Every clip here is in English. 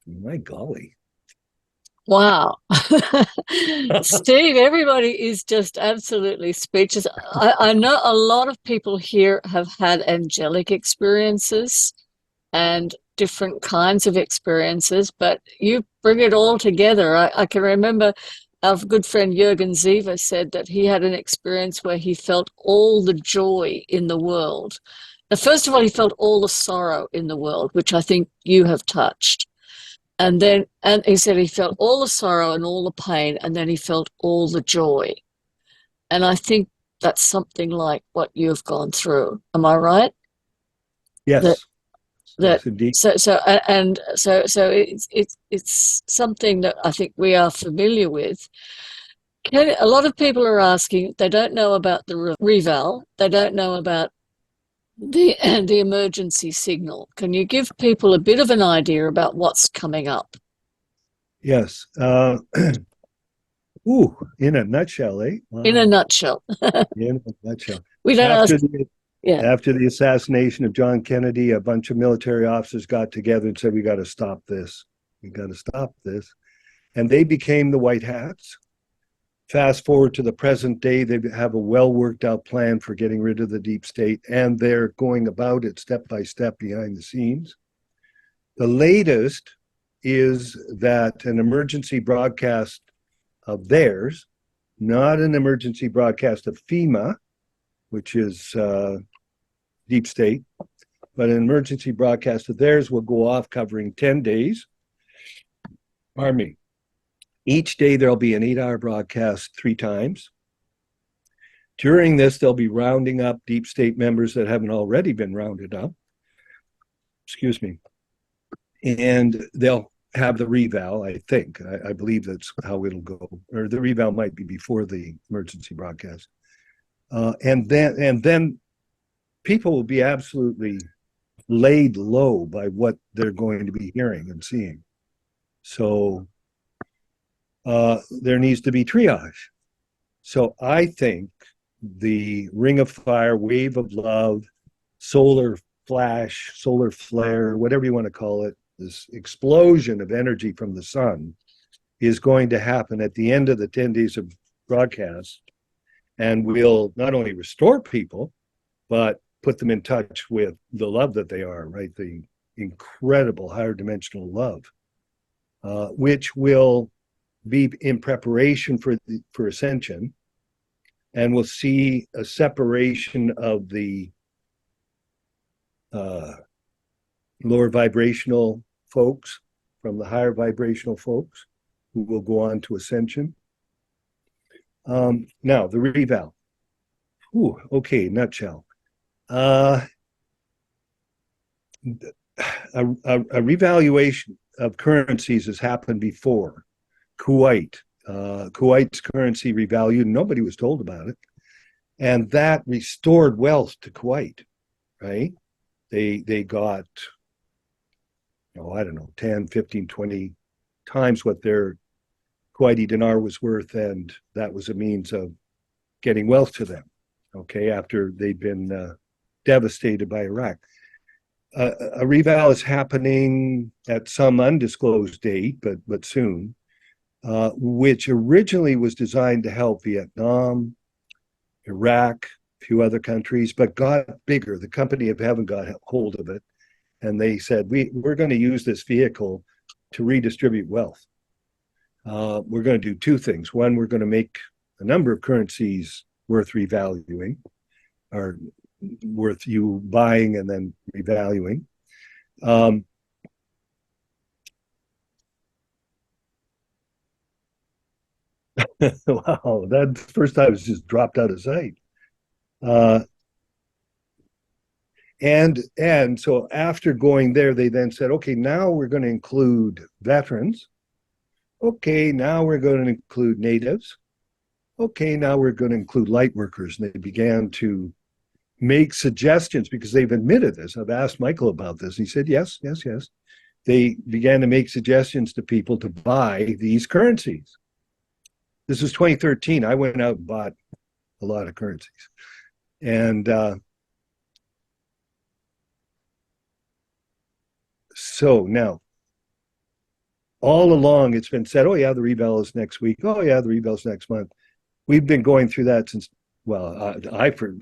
My golly. Wow. Steve, everybody is just absolutely speechless. I know a lot of people here have had angelic experiences and different kinds of experiences, but you bring it all together. I can remember our good friend Jürgen Zever said that he had an experience where he felt all the joy in the world. Now, first of all, he felt all the sorrow in the world, which I think you have touched. And he said he felt all the sorrow and all the pain, and then he felt all the joy. And I think that's something like what you've gone through. Am I right? That Yes. that Yes, indeed. so it's something that I think we are familiar with. A lot of people are asking, they don't know about the reval, they don't know about the the emergency signal. Can you give people a bit of an idea about what's coming up? Yes. Ooh, in a nutshell, eh? In a Wow. nutshell. In a nutshell. We don't ask. After the Yeah. after the assassination of John Kennedy, a bunch of military officers got together and said, "We got to stop this. We got to stop this." And they became the White Hats. Fast forward to the present day, they have a well worked out plan for getting rid of the deep state, and they're going about it step by step behind the scenes. The latest is that an emergency broadcast of theirs, not an emergency broadcast of FEMA, which is deep state, but an emergency broadcast of theirs will go off covering 10 days. Pardon me. Each day there'll be an 8-hour broadcast 3 times. During this, they'll be rounding up deep state members that haven't already been rounded up. Excuse me. And they'll have the reval, I think. I believe that's how it'll go. Or the reval might be before the emergency broadcast. And then people will be absolutely laid low by what they're going to be hearing and seeing. So there needs to be triage. So I think the ring of fire, wave of love, solar flash, solar flare, whatever you want to call it, this explosion of energy from the sun is going to happen at the end of the 10 days of broadcast. And we'll not only restore people, but put them in touch with the love that they are, right? The incredible higher dimensional love, which will be in preparation for ascension, and we'll see a separation of the uh, lower vibrational folks from the higher vibrational folks who will go on to ascension. Now, the reval. Ooh, okay, nutshell. Uh, a revaluation of currencies has happened before. Kuwait's currency revalued. Nobody was told about it, and that restored wealth to Kuwait. Right? They got, I don't know, 10, 15, 20 times what their Kuwaiti dinar was worth, and that was a means of getting wealth to them. Okay, after they'd been devastated by Iraq. A reval is happening at some undisclosed date, but soon, which originally was designed to help Vietnam, Iraq, a few other countries, but got bigger. The company of heaven got hold of it, and they said, we're going to use this vehicle to redistribute wealth. We're going to do two things. One, we're going to make a number of currencies worth revaluing, or worth you buying and then revaluing. Um, wow, that first time was just dropped out of sight. Uh, and so after going there, they then said, okay, now we're going to include veterans. Okay, now we're going to include natives. Okay, now we're going to include light workers. And they began to make suggestions because they've admitted this. I've asked Michael about this. He said, yes, yes, yes. They began to make suggestions to people to buy these currencies. This was 2013. I went out and bought a lot of currencies. And so now all along it's been said, oh yeah, the reval is next week. Oh yeah, the reval is next month. We've been going through that since, well,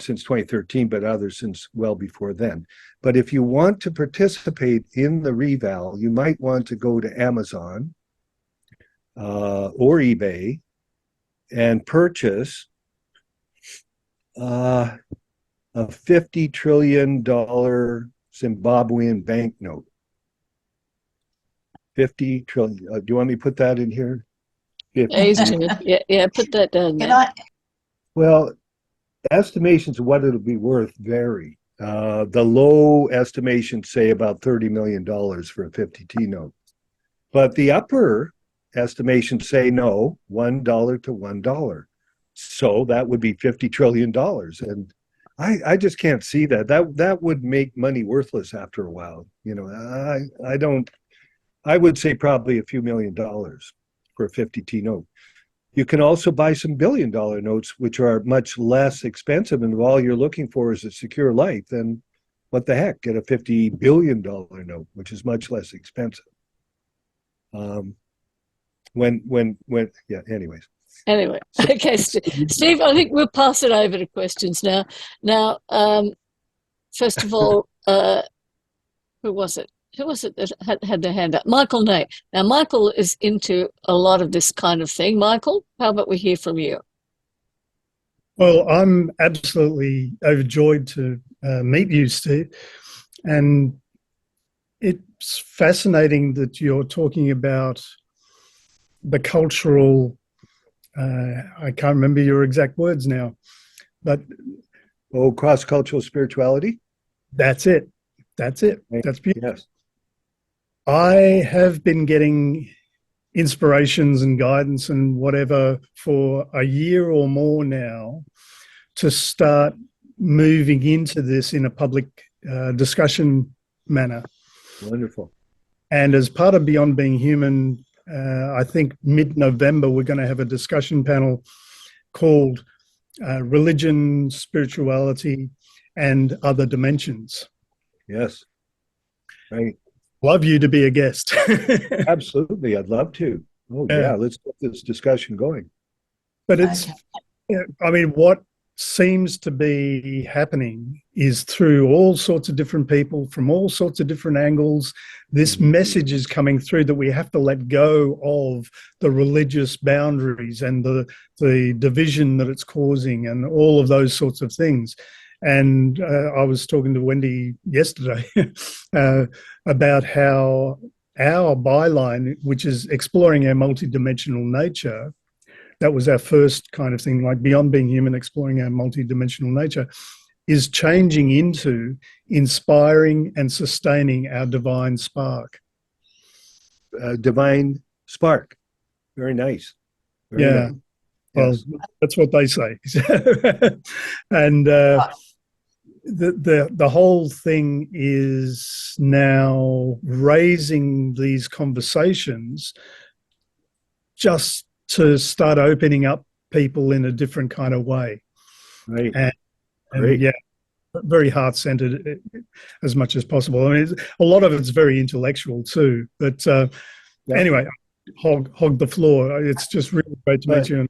since 2013, but others since well before then. But if you want to participate in the reval, you might want to go to Amazon or eBay and purchase a $50 trillion Zimbabwean banknote. 50 trillion. Do you want me to put that in here? 50. Yeah, put that down there. Well, estimations of what it'll be worth vary. The low estimations say about $30 million for a 50T note. But the upper estimations say no, $1 to $1. So that would be $50 trillion. And I just can't see that. That would make money worthless after a while. You know, I would say probably a few $1 million for a 50T note. You can also buy some $1 billion notes, which are much less expensive. And if all you're looking for is a secure life, then what the heck? Get a $50 billion note, which is much less expensive. Yeah, anyways. Anyway, okay, Steve, I think we'll pass it over to questions now. Now, first of all, who was it? Who was it that had their hand up? Michael Nate. Now, Michael is into a lot of this kind of thing. Michael, how about we hear from you? Well, I'm absolutely overjoyed to meet you, Steve. And it's fascinating that you're talking about the cultural, I can't remember your exact words now, but... Oh, cross-cultural spirituality? That's it. That's it. Right. That's beautiful. Yes. I have been getting inspirations and guidance and whatever for a year or more now to start moving into this in a public discussion manner. Wonderful. And as part of Beyond Being Human, I think mid-November, we're going to have a discussion panel called Religion, Spirituality, and Other Dimensions. Yes. Right. Love you to be a guest. Absolutely. I'd love to. Oh, yeah. Let's get this discussion going. But it's, I mean, what seems to be happening is through all sorts of different people from all sorts of different angles, this message is coming through that we have to let go of the religious boundaries and the division that it's causing and all of those sorts of things. And I was talking to Wendy yesterday about how our byline, which is exploring our multidimensional nature, that was our first kind of thing, like Beyond Being Human, exploring our multidimensional nature, is changing into inspiring and sustaining our divine spark. Divine spark. Very nice. Very yeah. nice. Well, yes. That's what they say. And the whole thing is now raising these conversations just to start opening up people in a different kind of way. Right. And yeah, very heart-centered as much as possible. I mean, a lot of it's very intellectual too, but anyway, hog the floor. It's just really great to meet you.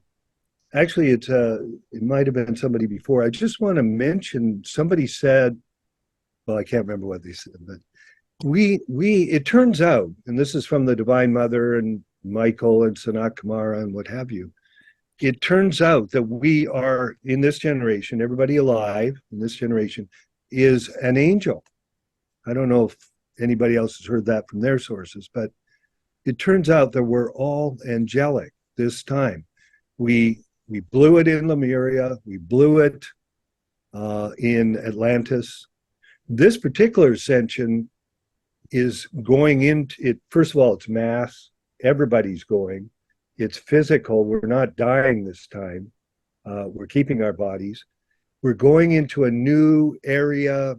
Actually, it might have been somebody before. I just want to mention, somebody said, well, I can't remember what they said, but it turns out, and this is from the Divine Mother and Michael and Sanat Kumara and what have you, it turns out that we are, in this generation, everybody alive in this generation is an angel. I don't know if anybody else has heard that from their sources, but it turns out that we're all angelic this time. We blew it in Lemuria. We blew it in Atlantis. This particular ascension is going into it. First of all, it's mass. Everybody's going. It's physical. We're not dying this time. We're keeping our bodies. We're going into a new area,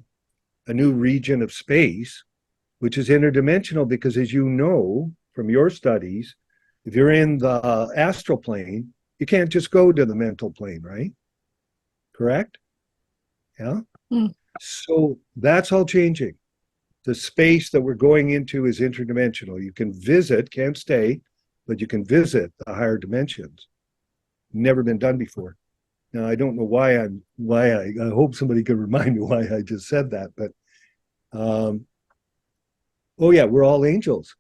a new region of space, which is interdimensional because, as you know from your studies, if you're in the astral plane, you can't just go to the mental plane, right? Correct? Yeah? So that's all changing. the space that we're going into is interdimensional. You can visit, can't stay, but you can visit the higher dimensions. Never been done before. Now, I don't know I hope somebody can remind me why I just said that, but oh yeah, we're all angels.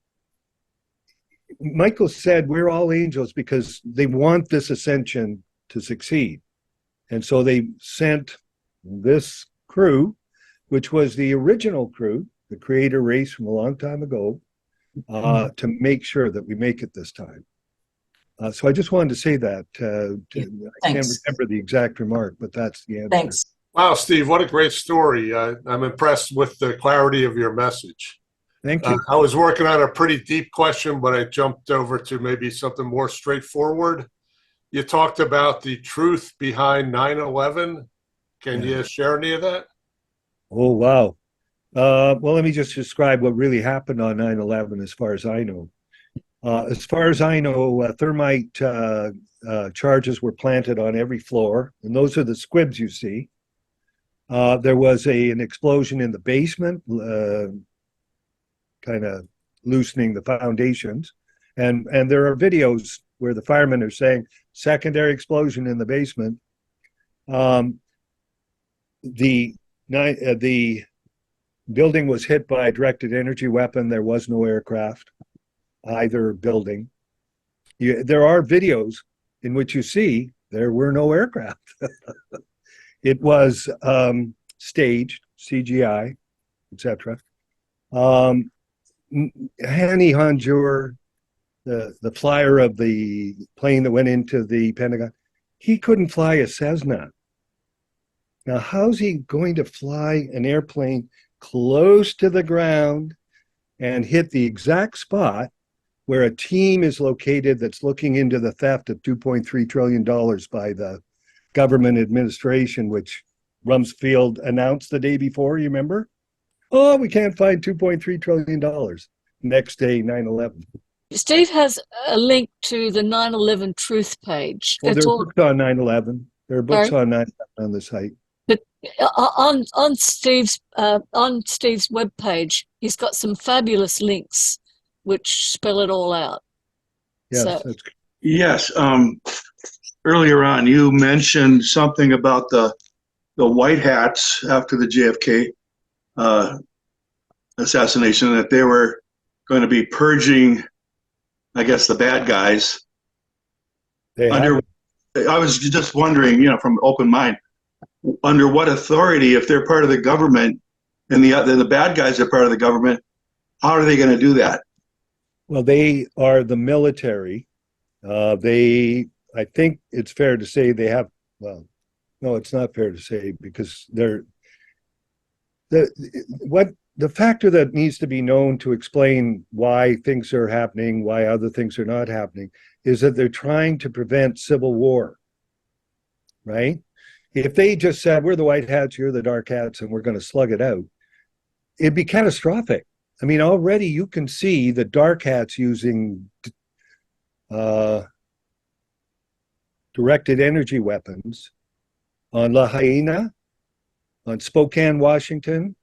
Michael said we're all angels because they want this ascension to succeed. And so they sent this crew, which was the original crew, the creator race from a long time ago, to make sure that we make it this time. So I just wanted to say that. I can't remember the exact remark, but that's the answer. Thanks. Wow, Steve, what a great story. I'm impressed with the clarity of your message. Thank you. I was working on a pretty deep question, but I jumped over to maybe something more straightforward. You talked about the truth behind 9/11. Can you share any of that? Oh, wow. Well, let me just describe what really happened on 9/11 as far as I know. As far as I know, thermite charges were planted on every floor, and those are the squibs you see. There was an explosion in the basement, kind of loosening the foundations. And there are videos where the firemen are saying, secondary explosion in the basement. The building was hit by a directed energy weapon. There was no aircraft, either building. There are videos in which you see there were no aircraft. It was staged, CGI, etc. Hani Hanjour, the flyer of the plane that went into the Pentagon, he couldn't fly a Cessna. Now, how's he going to fly an airplane close to the ground and hit the exact spot where a team is located that's looking into the theft of $2.3 trillion by the government administration, which Rumsfeld announced the day before, you remember? Oh, we can't find $2.3 trillion. Next day, 9/11. Steve has a link to the 9/11 Truth page. Well, there are books on 9/11. There are books on 9/11 on the site. But on Steve's webpage, he's got some fabulous links which spell it all out. Yes, So, that's good. Yes. Earlier on, you mentioned something about the white hats after the JFK assassination, that they were going to be purging, I guess, the bad guys. I was just wondering, from open mind, under what authority, if they're part of the government and the bad guys are part of the government, how are they going to do that? Well, they are the military. I think it's fair to say they have, well, no, it's not fair to say, because the factor that needs to be known to explain why things are happening, why other things are not happening, is that they're trying to prevent civil war, right? If they just said, we're the white hats, you're the dark hats, and we're going to slug it out, it'd be catastrophic. I mean, already you can see the dark hats using directed energy weapons on Lahaina, on Spokane, Washington,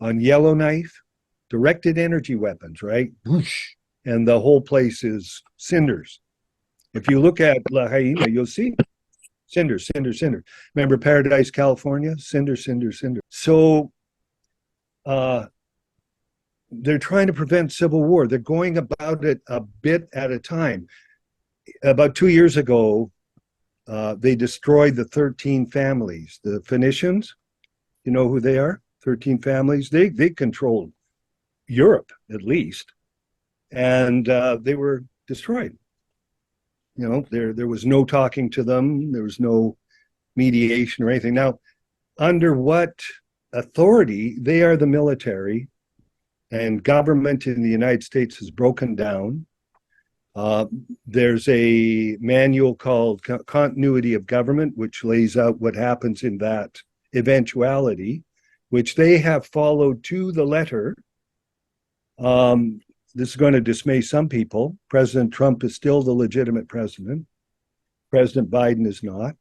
on Yellowknife, directed energy weapons, right? Whoosh. And the whole place is cinders. If you look at Lahaina, you'll see cinder, cinder, cinder. Remember Paradise, California? Cinder, cinder, cinder. So they're trying to prevent civil war. They're going about it a bit at a time. About 2 years ago, they destroyed the 13 families. The Phoenicians, you know who they are? 13 families. They controlled Europe, at least. And they were destroyed. There was no talking to them. There was no mediation or anything. Now, under what authority? They are the military, and government in the United States has broken down. There's a manual called Continuity of Government, which lays out what happens in that eventuality, which they have followed to the letter. This is going to dismay some people. President Trump is still the legitimate president. President Biden is not.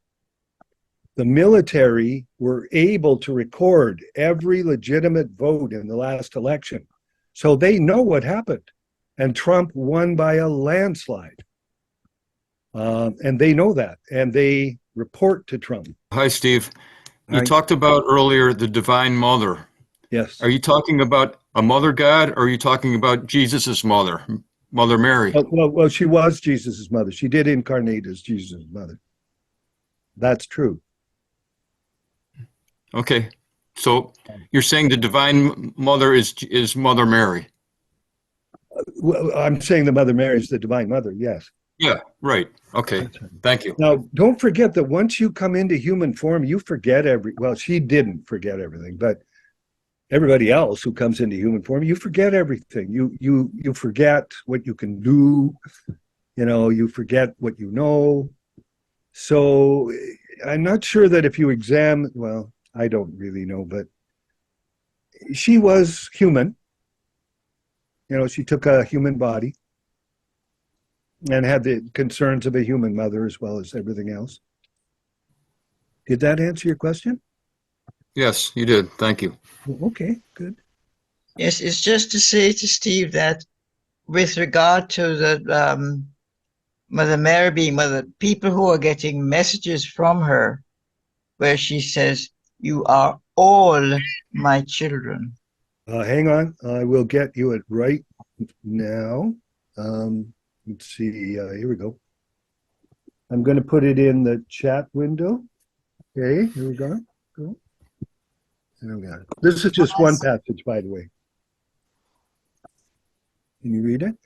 the military were able to record every legitimate vote in the last election. So they know what happened. And Trump won by a landslide. And they know that. And they report to Trump. Hi, Steve. You Hi. talked about earlier the Divine Mother. Yes. Are you talking about a mother God, or are you talking about Jesus's mother, Mother Mary? Well, she was Jesus's mother. She did incarnate as Jesus' mother. That's true. Okay. So you're saying the Divine Mother is Mother Mary? Well, I'm saying the Mother Mary is the Divine Mother, yes. Yeah, right. Okay. Thank you. Now, don't forget that once you come into human form, you forget well, she didn't forget everything, but everybody else who comes into human form, you forget everything. You forget what you can do, you forget what you know. So I'm not sure that if you examine, well, I don't really know, but she was human. She took a human body and had the concerns of a human mother as well as everything else. Did that answer your question? Yes, you did. Thank you. Okay, good. Yes, it's just to say to Steve that with regard to the Mother Mary being mother, people who are getting messages from her where she says, "You are all my children." Hang on, I will get you it right now. Let's see, here we go. I'm going to put it in the chat window. Okay, here we go. There we go. This is just one passage, by the way. Can you read it?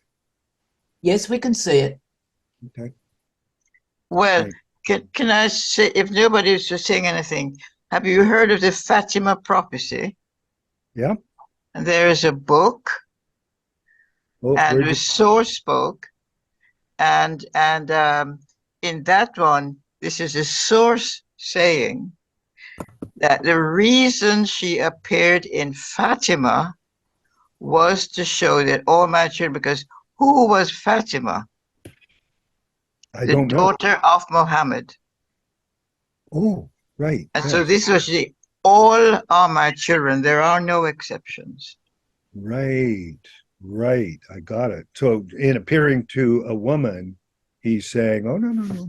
Yes, we can see it. Okay. Well, Right. can I say, if nobody's saying anything, have you heard of the Fatima prophecy? Yeah. And there is a book Oh, and where'd a you- source book, and in that one, this is a source saying that the reason she appeared in Fatima was to show that all my children, because who was Fatima? I The don't know. daughter of Muhammad. Oh, right. And yes. so this was all are my children. There are no exceptions. Right. I got it. So in appearing to a woman, he's saying, oh, no.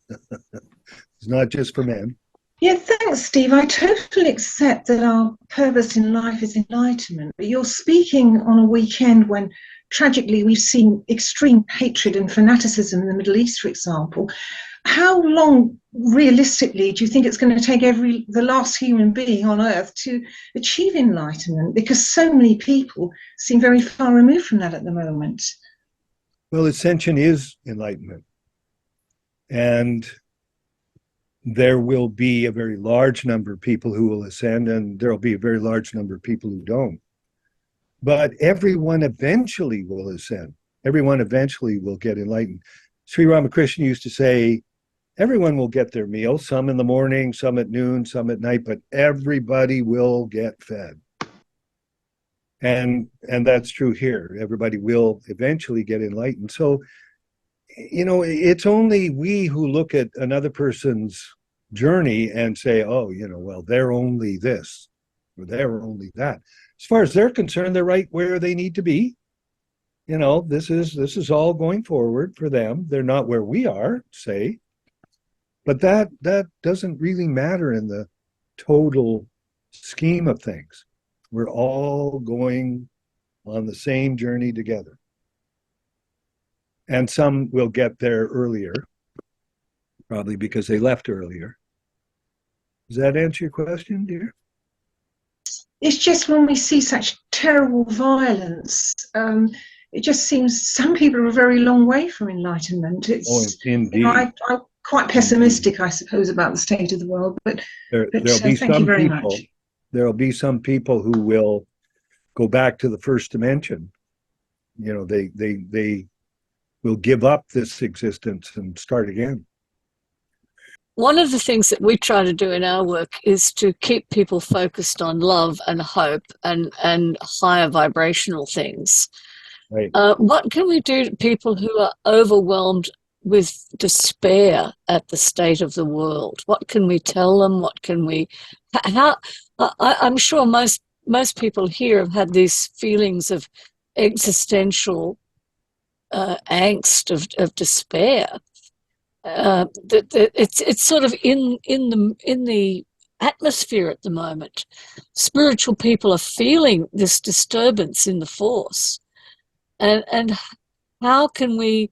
It's not just for men. Yeah, thanks, Steve. I totally accept that our purpose in life is enlightenment, but you're speaking on a weekend when tragically we've seen extreme hatred and fanaticism in the Middle East, for example. How long, realistically, do you think it's going to take the last human being on Earth to achieve enlightenment? Because so many people seem very far removed from that at the moment. Well, ascension is enlightenment. And there will be a very large number of people who will ascend, and there will be a very large number of people who don't. But everyone eventually will ascend. Everyone eventually will get enlightened. Sri Ramakrishna used to say, everyone will get their meal, some in the morning, some at noon, some at night, but everybody will get fed. And that's true here. Everybody will eventually get enlightened. So, it's only we who look at another person's journey and say, oh, well, they're only this or they're only that. As far as they're concerned, they're right where they need to be. This is all going forward for them. They're not where we are, say. But that doesn't really matter in the total scheme of things. We're all going on the same journey together. And some will get there earlier, probably because they left earlier. Does that answer your question, dear? It's just when we see such terrible violence, it just seems some people are a very long way from enlightenment. Indeed. I'm quite pessimistic, I suppose, about the state of the world, but There'll be thank you very much. There'll be some people who will go back to the first dimension. They will give up this existence and start again. One of the things that we try to do in our work is to keep people focused on love and hope and higher vibrational things. Right. What can we do to people who are overwhelmed with despair at the state of the world? What can we tell them? What can we? How? I'm sure most people here have had these feelings of existential angst of despair. It's sort of in the atmosphere at the moment. Spiritual people are feeling this disturbance in the force, and how can we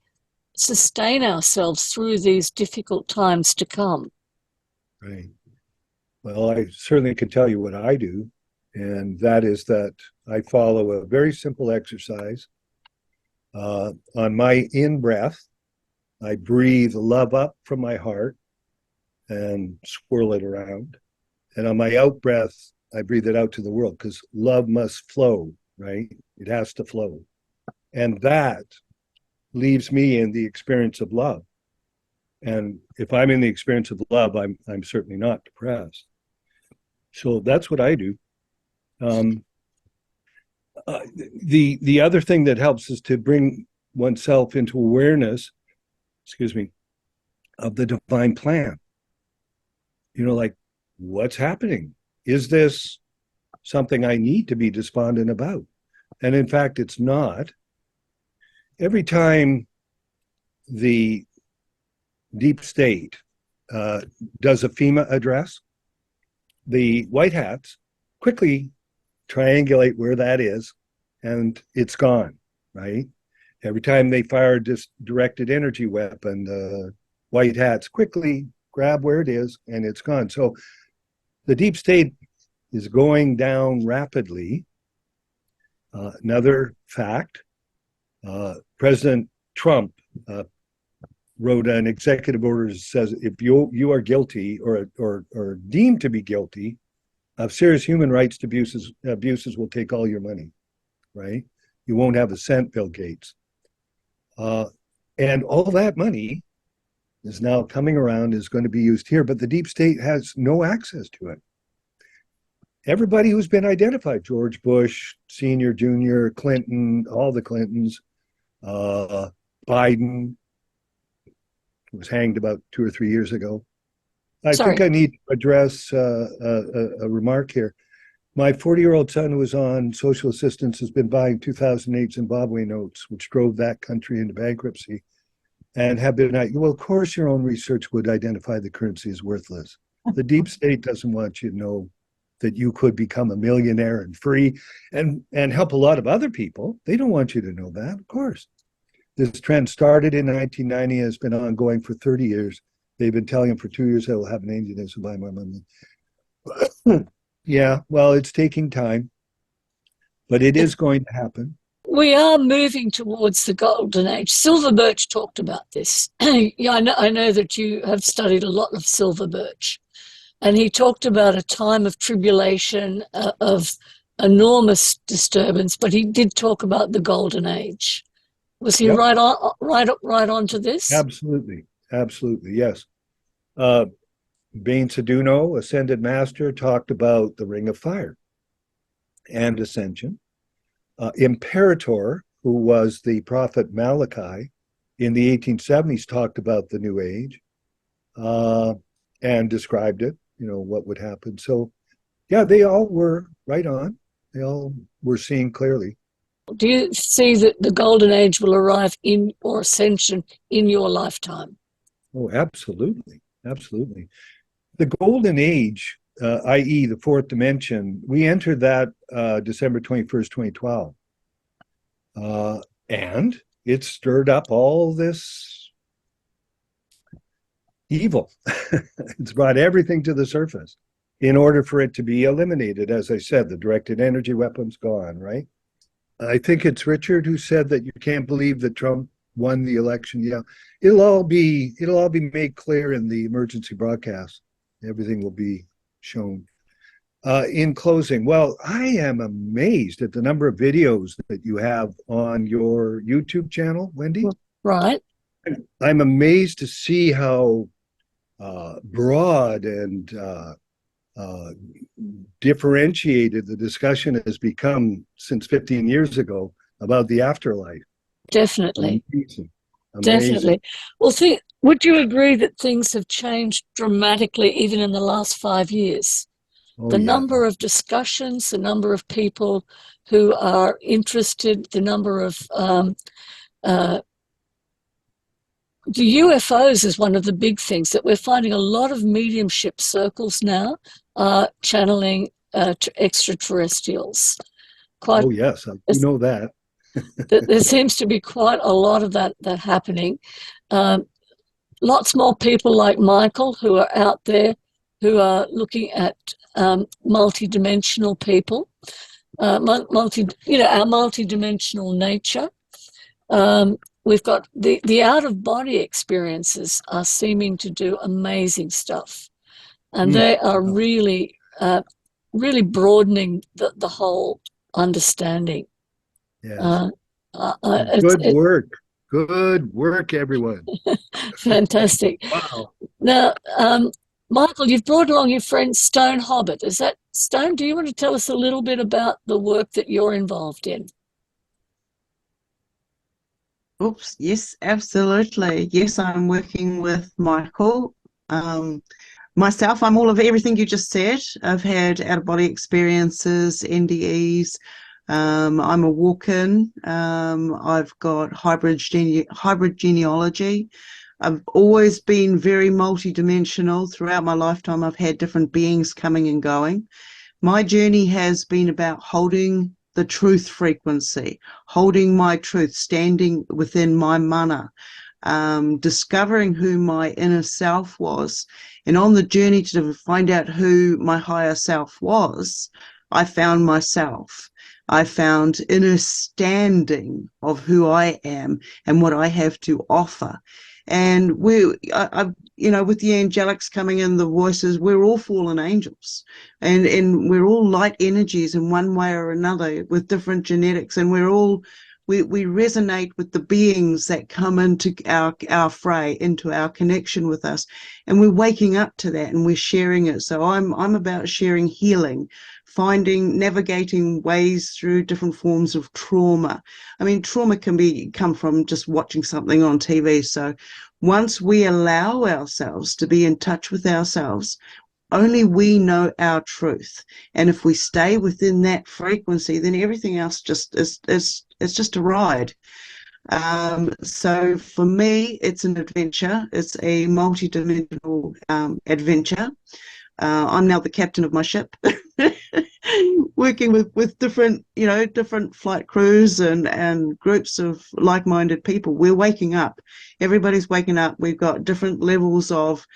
sustain ourselves through these difficult times to come? Right. Well, I certainly can tell you what I do, and that is that I follow a very simple exercise. On my in-breath, I breathe love up from my heart and swirl it around. And on my out-breath, I breathe it out to the world because love must flow, right? It has to flow. And that leaves me in the experience of love. And if I'm in the experience of love, I'm certainly not depressed. So that's what I do. The other thing that helps is to bring oneself into awareness, of the divine plan. You know, like, what's happening? Is this something I need to be despondent about? And in fact, it's not. Every time the deep state does a FEMA address, the white hats quickly triangulate where that is, and it's gone, right? Every time they fire a directed energy weapon, the white hats quickly grab where it is, and it's gone. So the deep state is going down rapidly. Another fact, President Trump wrote an executive order that says if you are guilty or deemed to be guilty of serious human rights abuses will take all your money, right? You won't have a cent, Bill Gates. And all that money is now coming around, is going to be used here, but the deep state has no access to it. Everybody who's been identified, George Bush, Senior, Junior, Clinton, all the Clintons, Biden was hanged about 2 or 3 years ago. I think I need to address a remark here. My 40-year-old son who was on social assistance has been buying 2008 Zimbabwe notes, which drove that country into bankruptcy, and have been, well, of course your own research would identify the currency as worthless. The deep state doesn't want you to know that you could become a millionaire and free and help a lot of other people. They don't want you to know that, of course. This trend started in 1990 and has been ongoing for 30 years. They've been telling him for 2 years that will have an Indian to buy my money. Yeah, well, it's taking time, but it is going to happen. We are moving towards the golden age. Silver Birch talked about this. Yeah, I know that you have studied a lot of Silver Birch. And he talked about a time of tribulation, of enormous disturbance, but he did talk about the golden age. Was he right on to this? Absolutely, yes. Bain Saduno, Ascended Master, talked about the Ring of Fire and Ascension. Imperator, who was the prophet Malachi in the 1870s, talked about the New Age and described it, what would happen. So, yeah, they all were right on. They all were seeing clearly. Do you see that the golden age will arrive in or ascension in your lifetime? Oh, absolutely. The golden age, i.e. the fourth dimension, we entered that December 21st, 2012. And it stirred up all this evil. It's brought everything to the surface in order for it to be eliminated. As I said, the directed energy weapon's gone, right? I think it's Richard who said that you can't believe that Trump won the election. Yeah, it'll all be made clear in the emergency broadcast. Everything will be shown. In closing, well, I am amazed at the number of videos that you have on your YouTube channel, Wendy. Right. I'm amazed to see how broad and differentiated the discussion has become since 15 years ago about the afterlife. Definitely. Amazing. Amazing. Definitely. Well, would you agree that things have changed dramatically even in the last 5 years? Oh, The yeah. number of discussions, the number of people who are interested, the number of the UFOs is one of the big things that we're finding. A lot of mediumship circles now are channeling extraterrestrials. Quite, Oh, yes. You know that. there seems to be quite a lot of that happening. Um, Lots more people like Michael who are out there who are looking at multidimensional people, our multidimensional nature. We've got the out of body experiences are seeming to do amazing stuff, and they are really broadening the whole understanding. Yes. It's Work. Good work, everyone. fantastic. Wow. Now, Michael, you've brought along your friend Stone Hobbit. Is that Stone? Do you want to tell us a little bit about the work that you're involved in? Oops, yes, absolutely. Yes, I'm working with Michael. Myself, I'm all of everything you just said. I've had out-of-body experiences, NDEs. I'm a walk-in. I've got hybrid genealogy. I've always been very multidimensional. Throughout my lifetime, I've had different beings coming and going. My journey has been about holding the truth frequency, holding my truth, standing within my mana, discovering who my inner self was. And on the journey to find out who my higher self was, I found myself. I found inner standing of who I am and what I have to offer. And with the angelics coming in, the voices, we're all fallen angels, and we're all light energies in one way or another with different genetics, and we resonate with the beings that come into our fray, into our connection with us, and we're waking up to that and we're sharing it. So I'm about sharing healing, navigating ways through different forms of trauma. I mean, trauma can come from just watching something on TV. So once we allow ourselves to be in touch with ourselves, only we know our truth. And if we stay within that frequency, then everything else just is just a ride. So for me, it's an adventure. It's a multi-dimensional adventure. I'm now the captain of my ship, working with different flight crews and groups of like-minded people. We're waking up. Everybody's waking up. We've got different levels of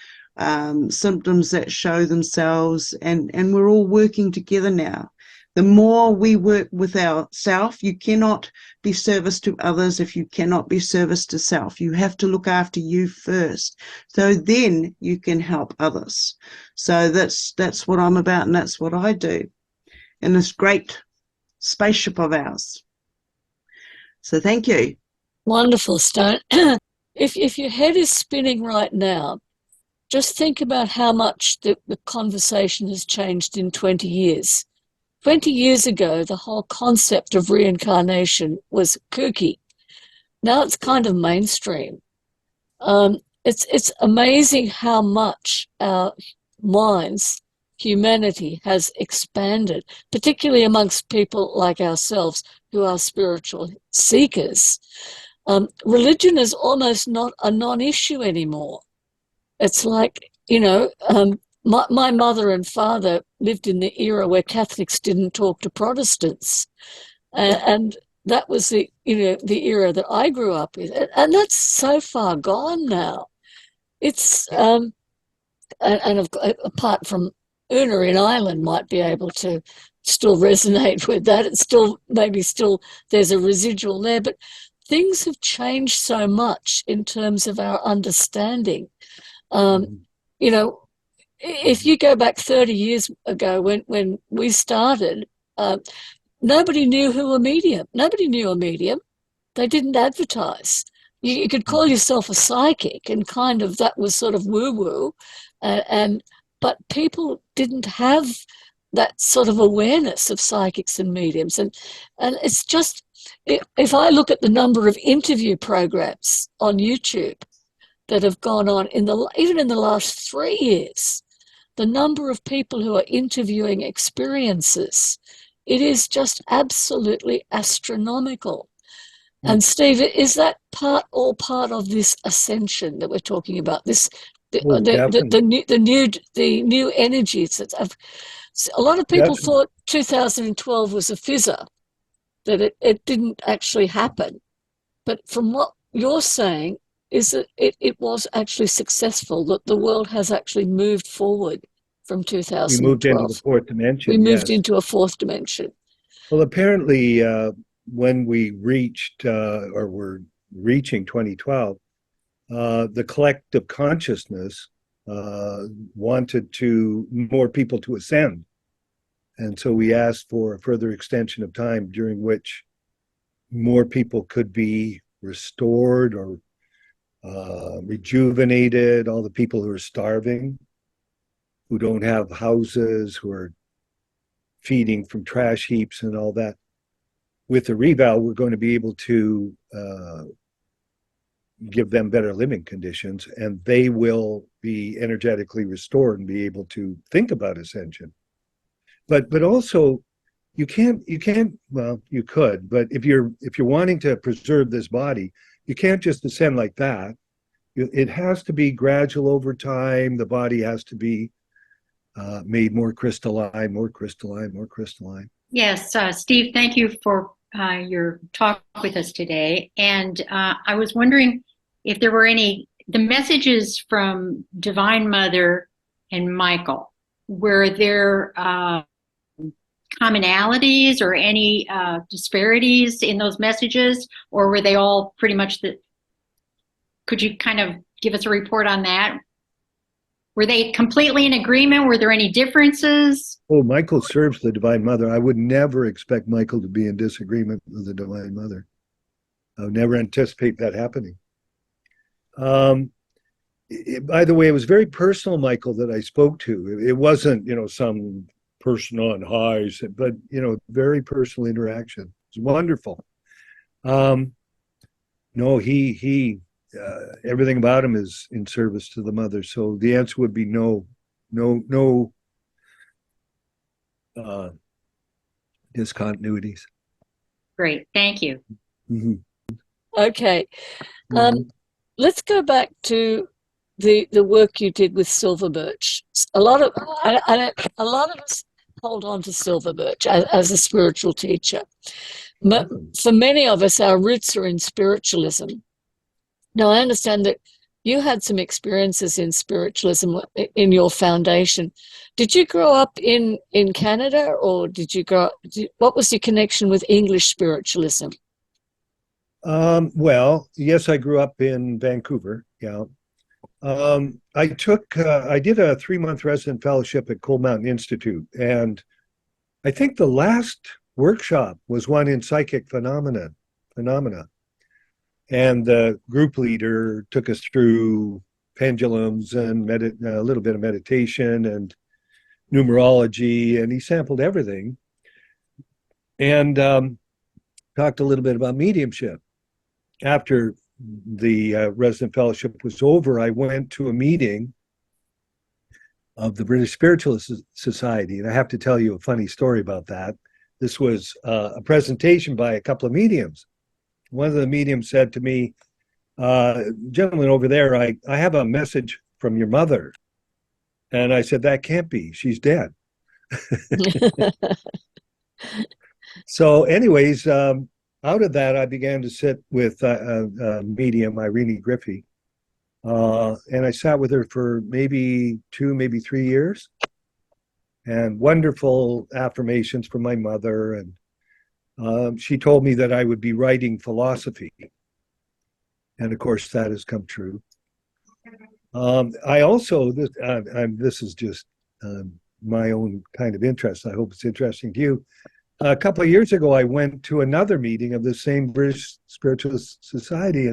symptoms that show themselves, and we're all working together now. The more we work with ourself, you cannot be service to others if you cannot be service to self. You have to look after you first, so then you can help others. So that's what I'm about, and that's what I do in this great spaceship of ours. So thank you. Wonderful, Stone. If your head is spinning right now, just think about how much the conversation has changed in 20 years. 20 years ago, the whole concept of reincarnation was kooky. Now it's kind of mainstream. It's amazing how much our minds, humanity, has expanded, particularly amongst people like ourselves who are spiritual seekers. Religion is almost not a non-issue anymore. It's like, my mother and father lived in the era where Catholics didn't talk to Protestants. And that was the era that I grew up in. And that's so far gone now. It's, apart from Una in Ireland might be able to still resonate with that. It's still, there's a residual there, but things have changed so much in terms of our understanding. If you go back 30 years ago when we started, nobody knew Nobody knew a medium. They didn't advertise. You could call yourself a psychic, and kind of that was sort of woo-woo. But people didn't have that sort of awareness of psychics and mediums. And it's just, if I look at the number of interview programs on YouTube that have gone on even in the last 3 years, the number of people who are interviewing experiences, it is just absolutely astronomical. And Steve, is that all part of this ascension that we're talking about? The new energies that have. A lot of people thought 2012 was a fizzer, that it didn't actually happen. But from what you're saying, is that it was actually successful, that the world has actually moved forward from 2012. We moved into the fourth dimension. We moved into a fourth dimension. Well, apparently, when we reached, or were reaching 2012, the collective consciousness wanted more people to ascend. And so we asked for a further extension of time during which more people could be restored or rejuvenated, all the people who are starving, who don't have houses, who are feeding from trash heaps and all that. With the reval, we're going to be able to give them better living conditions, and they will be energetically restored and be able to think about ascension. But also, you can't. Well, you could, but if you're wanting to preserve this body, you can't just ascend like that. It has to be gradual over time. The body has to be made more crystalline, more crystalline, more crystalline. Yes, Steve, thank you for your talk with us today. And I was wondering if there were the messages from Divine Mother and Michael, were there commonalities or any disparities in those messages, or were they all pretty much could you kind of give us a report on that? Were they completely in agreement? Were there any differences? Oh, Michael serves the Divine Mother. I would never expect Michael to be in disagreement with the Divine Mother. I would never anticipate that happening. By the way, it was very personal, Michael, that I spoke to. It wasn't, some person on highs, but, very personal interaction. It's wonderful. No, he everything about him is in service to the mother. So the answer would be no discontinuities. Great, thank you. Mm-hmm. Okay, let's go back to the work you did with silver birch. A lot of us hold on to silver birch as a spiritual teacher. But for many of us, our roots are in spiritualism. Now, I understand that you had some experiences in spiritualism in your foundation. Did you grow up in Canada, or what was your connection with English spiritualism? Well, yes, I grew up in Vancouver. Yeah. I did a 3-month resident fellowship at Cold Mountain Institute, and I think the last workshop was one in psychic phenomena. And the group leader took us through pendulums and a little bit of meditation and numerology, and he sampled everything and talked a little bit about mediumship. After the resident fellowship was over, I went to a meeting of the British Spiritualist Society, and I have to tell you a funny story about that. This was a presentation by a couple of mediums. One of the mediums said to me, gentleman over there, I have a message from your mother. And I said, that can't be. She's dead. So anyways, out of that, I began to sit with medium Irene Griffey. And I sat with her for maybe 2, maybe 3 years. And wonderful affirmations from my mother. And she told me that I would be writing philosophy. And of course, that has come true. I also, this is just my own kind of interest. I hope it's interesting to you. A couple of years ago, I went to another meeting of the same British Spiritualist Society,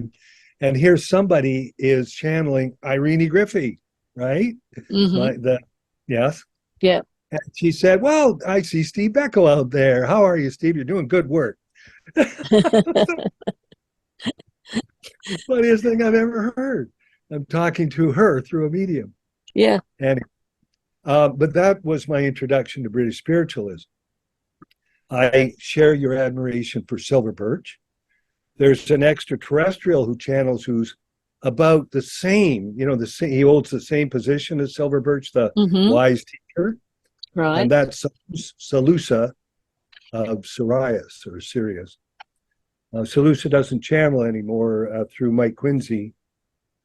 and here somebody is channeling Irene Griffey, right? Mm-hmm. Yes? Yeah. And she said, "Well, I see Steve Beckow out there. How are you, Steve? You're doing good work." Funniest thing I've ever heard. I'm talking to her through a medium. Yeah. And but that was my introduction to British spiritualism. I share your admiration for Silver Birch. There's an extraterrestrial who channels who's about the same, he holds the same position as Silver Birch, the wise teacher. Right. And that's Salusa of Sirius or Sirius. Salusa doesn't channel anymore through Mike Quincy,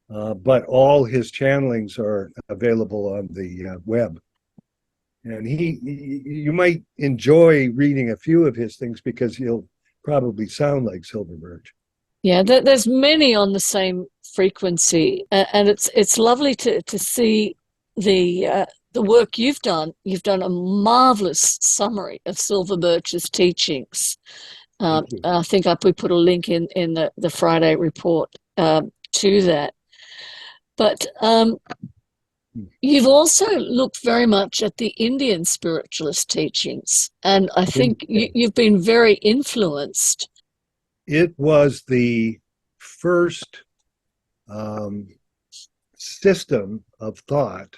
but all his channelings are available on the web. And you might enjoy reading a few of his things because he'll probably sound like Silver Birch. Yeah, there's many on the same frequency, and it's lovely to see the work you've done. You've done a marvelous summary of Silver Birch's teachings. I think we put a link in the Friday report to that. But you've also looked very much at the Indian spiritualist teachings, and I think you've been very influenced. It was the first system of thought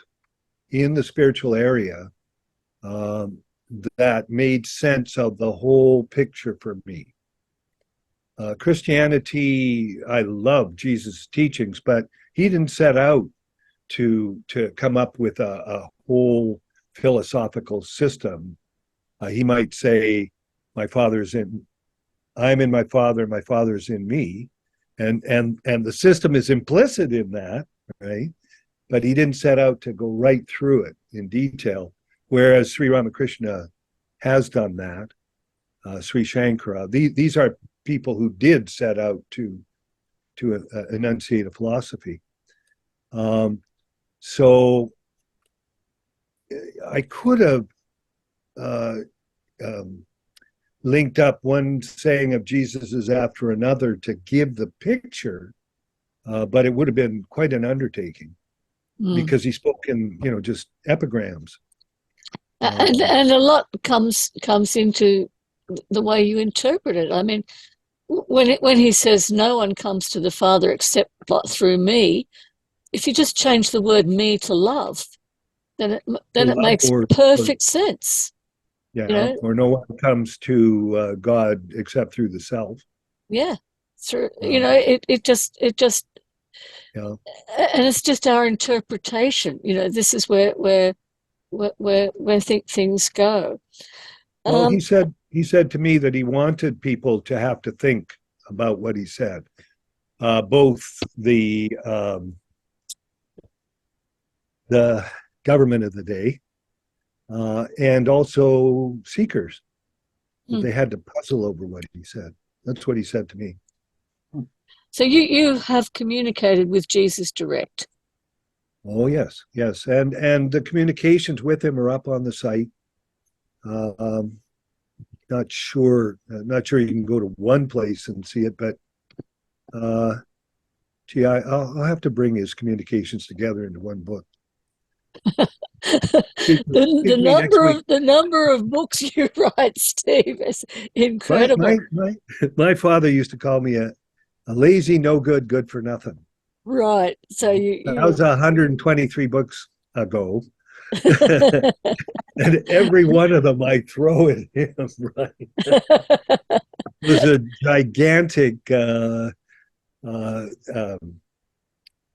in the spiritual area that made sense of the whole picture for me. Christianity, I love Jesus' teachings, but he didn't set out to come up with a whole philosophical system. He might say, I'm in my Father's in me. And the system is implicit in that, right? But he didn't set out to go right through it in detail, whereas Sri Ramakrishna has done that. Sri Shankara. These are people who did set out to enunciate a philosophy. So I could have linked up one saying of Jesus's after another to give the picture, but it would have been quite an undertaking because he spoke in, just epigrams. And a lot comes into the way you interpret it. I mean, when he says no one comes to the Father except through me, if you just change the word me to love, then it makes perfect sense. Yeah, or no one comes to God except through the self. Yeah, through it just yeah, and it's just our interpretation. This is where things go. Well, he said to me that he wanted people to have to think about what he said, both the government of the day and also seekers. They had to puzzle over what he said. That's what he said to me. So you have communicated with Jesus direct. Oh yes, and the communications with him are up on the site. Not sure you can go to one place and see it, but I'll have to bring his communications together into one book. The number of books you write, Steve, is incredible. My father used to call me a lazy, no good for nothing. Right. So that was 123 books ago. And every one of them I throw at him, right? It was a gigantic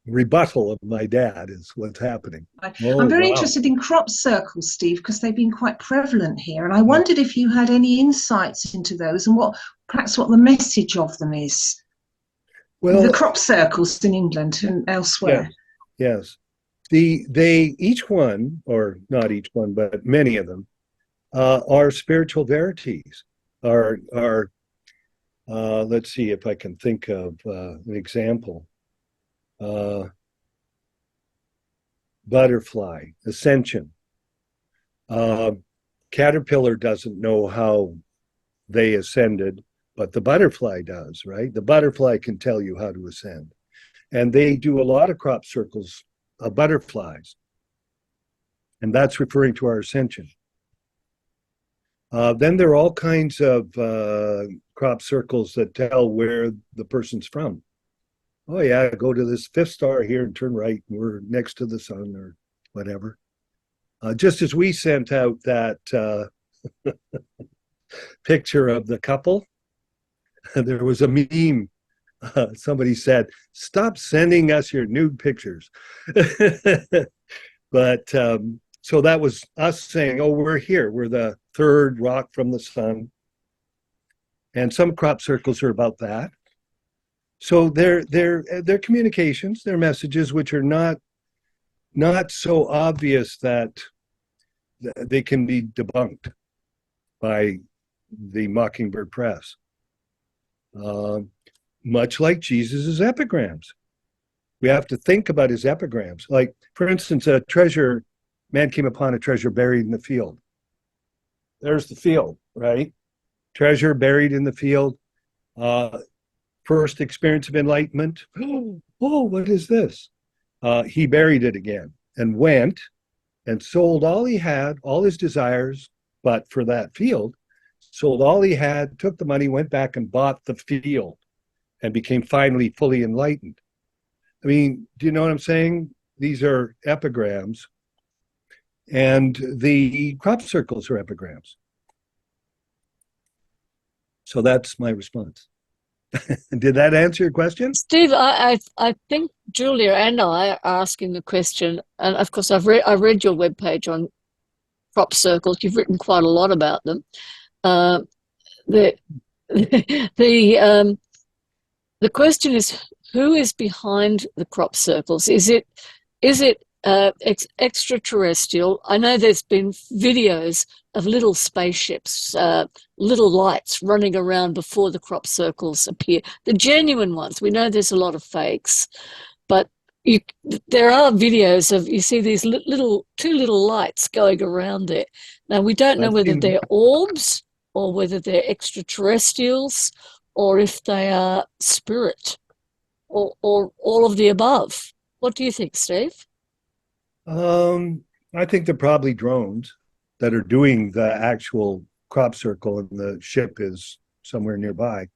rebuttal of my dad is what's happening. I'm very interested in crop circles, Steve, because they've been quite prevalent here. And I wondered if you had any insights into those and perhaps what the message of them is. Well, the crop circles in England and elsewhere. Yes. They each one, or not each one, but many of them are spiritual verities. Let's see if I can think of an example. Butterfly, ascension. Caterpillar doesn't know how they ascended, but the butterfly does, right? The butterfly can tell you how to ascend. And they do a lot of crop circles of butterflies. And that's referring to our ascension. Then there are all kinds of crop circles that tell where the person's from. Oh yeah, go to this fifth star here and turn right, and we're next to the sun or whatever. Just as we sent out that picture of the couple, there was a meme. Somebody said, "Stop sending us your nude pictures." But so that was us saying, "Oh, we're here. We're the third rock from the sun." And some crop circles are about that. So they're communications, they're messages which are not so obvious that they can be debunked by the Mockingbird Press. Much like Jesus's epigrams. We have to think about his epigrams. Like, for instance, man came upon a treasure buried in the field. There's the field, right? Treasure buried in the field. First experience of enlightenment. Oh, what is this? He buried it again and went and sold all he had, all his desires, but for that field, sold all he had, took the money, went back and bought the field and became finally fully enlightened. I mean, do you know what I'm saying? These are epigrams, and the crop circles are epigrams. So that's my response. Did that answer your question? Steve, I think Julia and I are asking the question, and of course I read your webpage on crop circles. You've written quite a lot about them. The question is, who is behind the crop circles? Is it extraterrestrial? I know there's been videos of little spaceships, little lights running around before the crop circles appear. The genuine ones. We know there's a lot of fakes, but there are videos of, you see these two little lights going around there. Now, we don't know whether they're orbs or whether they're extraterrestrials or if they are spirit or all of the above. What do you think, Steve? I think they're probably drones that are doing the actual crop circle, and the ship is somewhere nearby.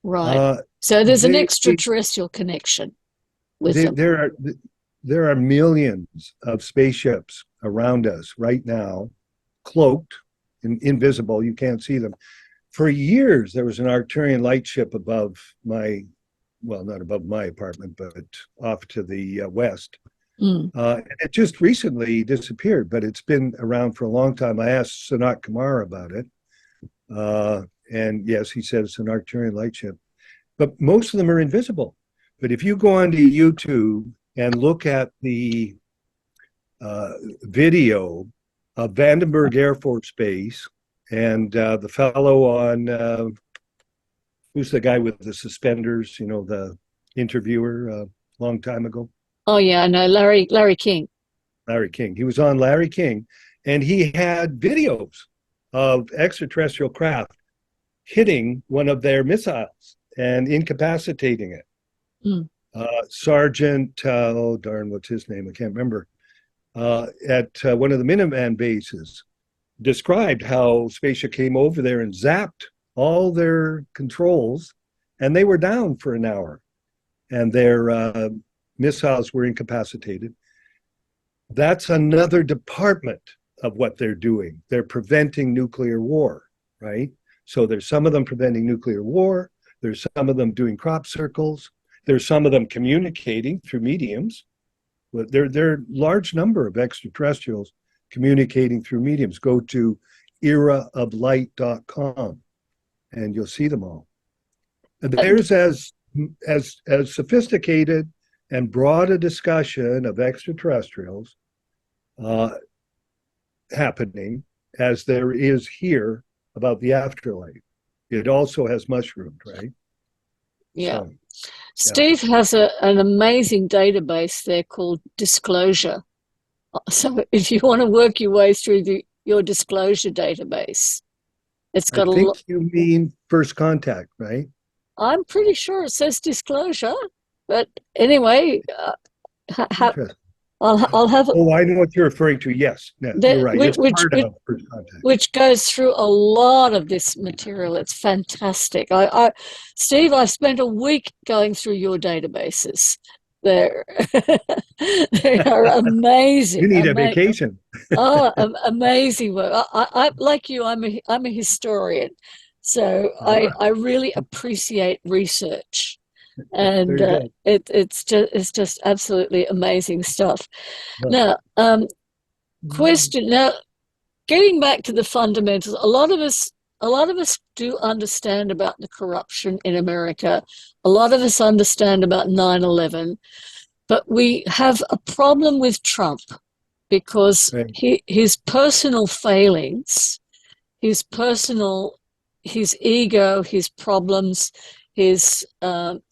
Right. So there's an extraterrestrial connection with them. There are millions of spaceships around us right now, cloaked and invisible. You can't see them. For years, there was an Arcturian lightship above not above my apartment, but off to the west. It just recently disappeared, but it's been around for a long time. I asked Sanat Kumar about it, and yes, he said it's an Arcturian lightship. But most of them are invisible. But if you go onto YouTube and look at the video of Vandenberg Air Force Base and the fellow on, who's the guy with the suspenders, the interviewer a long time ago? Oh, yeah, I know, Larry King. Larry King. He was on Larry King, and he had videos of extraterrestrial craft hitting one of their missiles and incapacitating it. Sergeant, what's his name? I can't remember. At one of the Minuteman bases, described how spaceship came over there and zapped all their controls, and they were down for an hour, and their missiles were incapacitated. That's another department of what they're doing. They're preventing nuclear war, right? So there's some of them preventing nuclear war. There's some of them doing crop circles. There's some of them communicating through mediums. But there are large number of extraterrestrials communicating through mediums. Go to eraoflight.com and you'll see them all. There's as sophisticated and broad a discussion of extraterrestrials happening as there is here about the afterlife. It also has mushroomed, right? Yeah. Steve has an amazing database there called Disclosure. So if you want to work your way through your Disclosure database, it's got I think you mean First Contact, right? I'm pretty sure it says Disclosure, but anyway, I'll have Oh, I know what you're referring to. Yes, no, that, you're right. It's part of First Contact. which goes through a lot of this material. It's fantastic. Steve, I spent a week going through your databases. They're they are amazing. You need a vacation. Amazing work. I like you. I'm a historian, so I really appreciate research, and There you go. it's just absolutely amazing stuff. Yeah. Now, question now. Getting back to the fundamentals, a lot of us do understand about the corruption in America. A lot of us understand about 9/11, but we have a problem with Trump because Right. his personal failings, his ego, his problems, his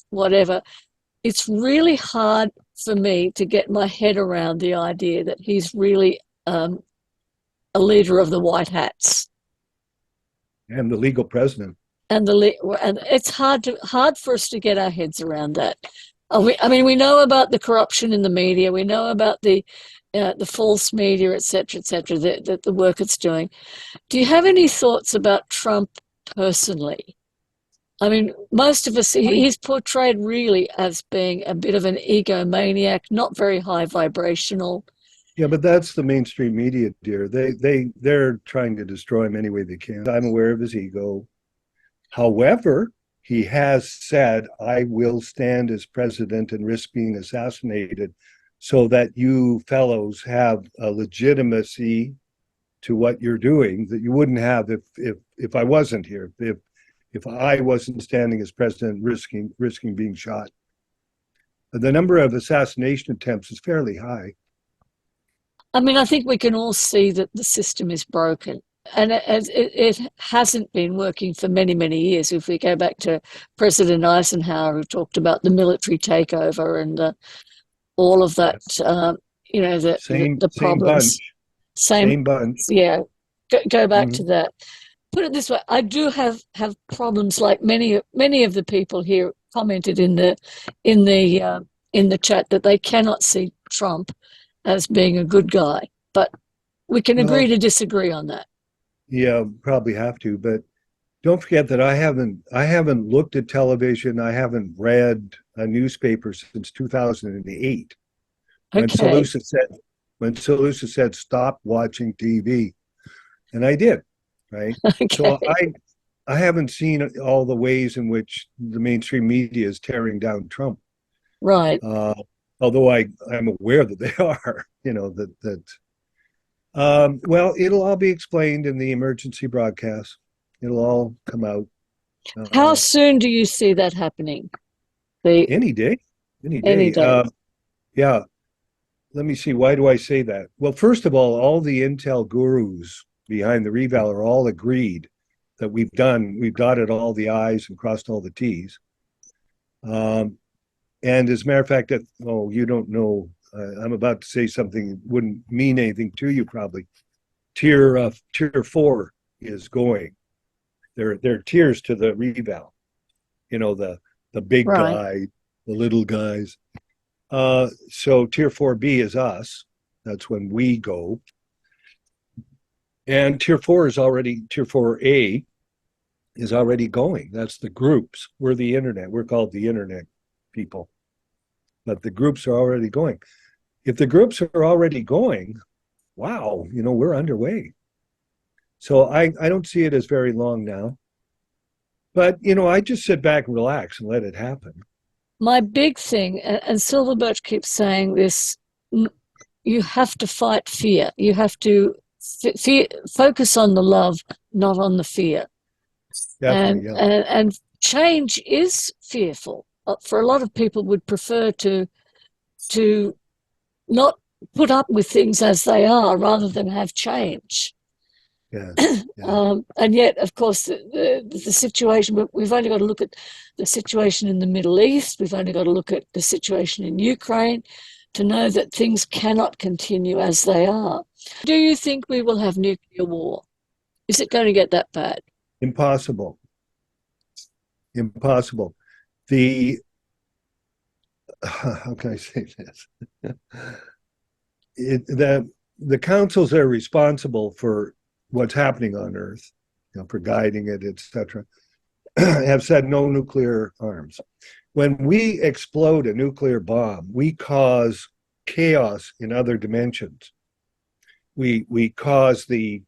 whatever. It's really hard for me to get my head around the idea that he's really a leader of the white hats And the legal president. and and it's hard for us to get our heads around that. I mean, we know about the corruption in the media, we know about the false media, etc., etc., the work it's doing. Do you have any thoughts about Trump personally? I mean, most of us, he's portrayed really as being a bit of an egomaniac, not very high vibrational. Yeah, but that's the mainstream media, dear. They're trying to destroy him any way they can. I'm aware of his ego. However, he has said, I will stand as president and risk being assassinated so that you fellows have a legitimacy to what you're doing that you wouldn't have if I wasn't here, if I wasn't standing as president risking being shot. The number of assassination attempts is fairly high. I mean, I think we can all see that the system is broken, and it hasn't been working for many, many years. If we go back to President Eisenhower, who talked about the military takeover and all of that, the problems. Same bunch. Yeah, go back to that. Put it this way: I do have problems like many of the people here commented in the chat that they cannot see Trump as being a good guy, but we can agree to disagree on that. Yeah, probably have to, but don't forget that I haven't looked at television. I haven't read a newspaper since 2008 when Salusa said stop watching TV, and I did, right? Okay. So I haven't seen all the ways in which the mainstream media is tearing down Trump. Right. Although I'm aware that they are, well, it'll all be explained in the emergency broadcast. It'll all come out. How soon do you see that happening? Any day. Any day. Yeah. Let me see. Why do I say that? Well, first of all the intel gurus behind the reval are all agreed that we've dotted all the I's and crossed all the T's. And as a matter of fact, you don't know, I'm about to say something that wouldn't mean anything to you probably. Tier 4 is going. There are tiers to the reval. The big guy, the little guys. So tier 4B is us. That's when we go. And tier 4A is already going. That's the groups. We're the internet. We're called the internet people. But the groups are already going. If the groups are already going, wow, we're underway. So I don't see it as very long now. But, I just sit back and relax and let it happen. My big thing, and Silver Birch keeps saying this, you have to fight fear. You have to focus on the love, not on the fear. Definitely, and change is fearful. For a lot of people would prefer to not put up with things as they are rather than have change. Yeah. And yet, of course, the situation, we've only got to look at the situation in the Middle East. We've only got to look at the situation in Ukraine to know that things cannot continue as they are. Do you think we will have nuclear war? Is it going to get that bad? Impossible. How can I say this? the councils that are responsible for what's happening on Earth, for guiding it, etc., have said no nuclear arms. When we explode a nuclear bomb, we cause chaos in other dimensions. We cause the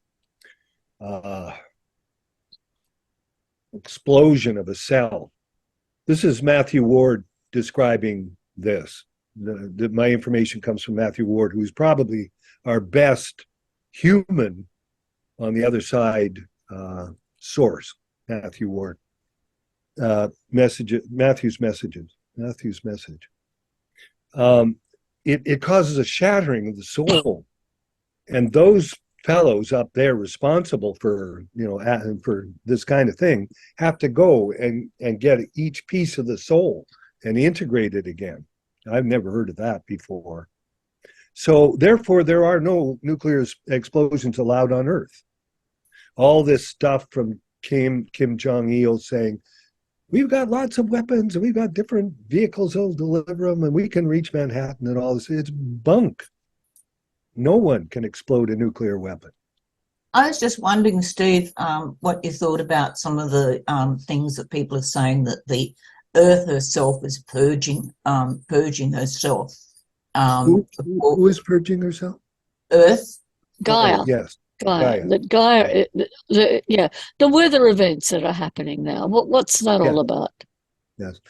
explosion of a cell. This is Matthew Ward describing this. My information comes from Matthew Ward, who's probably our best human on the other side source, Matthew Ward. Matthew's message. It causes a shattering of the soul. And those fellows up there responsible for, for this kind of thing have to go and get each piece of the soul and integrate it again. I've never heard of that before. So therefore, there are no nuclear explosions allowed on Earth. All this stuff from Kim Jong-il saying, we've got lots of weapons and we've got different vehicles that'll deliver them and we can reach Manhattan and all this. It's bunk. No one can explode a nuclear weapon. I was just wondering, Steve, what you thought about some of the things that people are saying, that the Earth herself is purging herself. Who is purging herself? Earth. Gaia. Oh, yes. Gaia. The weather events that are happening now. What's that all about? Yes.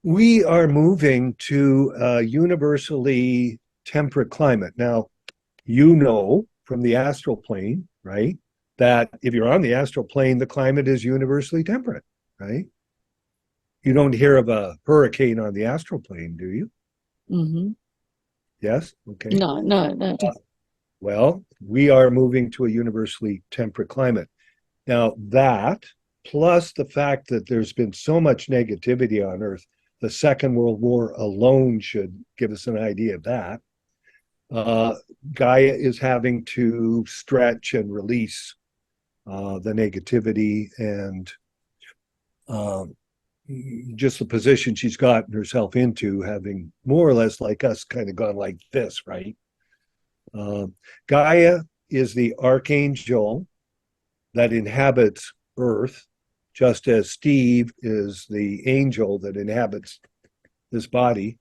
We are moving to a universally temperate climate. Now, from the astral plane, right, that if you're on the astral plane, the climate is universally temperate, right? You don't hear of a hurricane on the astral plane, do you? Mm-hmm. Yes? Okay. No. Well, we are moving to a universally temperate climate. Now, that, plus the fact that there's been so much negativity on Earth, the Second World War alone should give us an idea of that. Gaia is having to stretch and release the negativity and just the position she's gotten herself into, having more or less like us kind of gone like this, right? Gaia is the archangel that inhabits Earth, just as Steve is the angel that inhabits this body,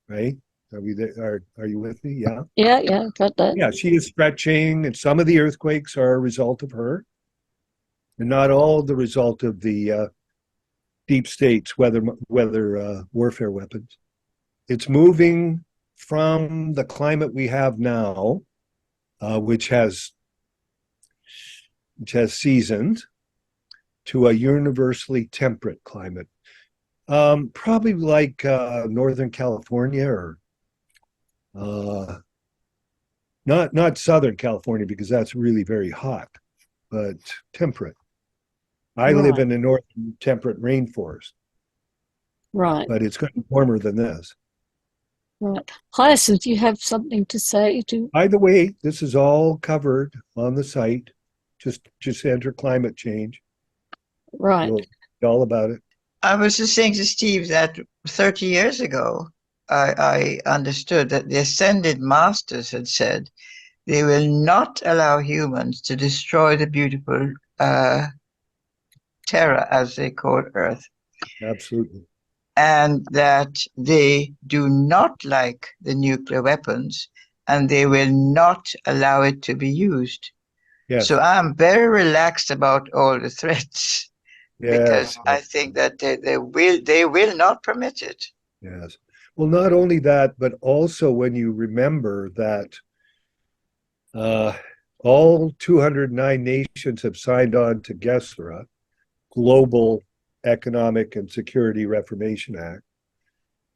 right? Are we there? Are you with me? Yeah. Yeah, got that. Yeah, she is stretching, and some of the earthquakes are a result of her, and not all the result of the deep state's weather warfare weapons. It's moving from the climate we have now, which has seasons, to a universally temperate climate. Probably like Northern California or not Southern California, because that's really very hot, but temperate. I live in a northern temperate rainforest. Right. But it's going to be warmer than this. Right. Hyacinth, you have something to say? By the way, this is all covered on the site. Just enter climate change. Right. You'll know all about it. I was just saying to Steve that 30 years ago, I understood that the ascended masters had said they will not allow humans to destroy the beautiful terra, as they call Earth. Absolutely. And that they do not like the nuclear weapons and they will not allow it to be used. Yes. So I'm very relaxed about all the threats because I think that they will not permit it. Yes. Well, not only that, but also when you remember that all 209 nations have signed on to GESRA, Global Economic and Security Reformation Act.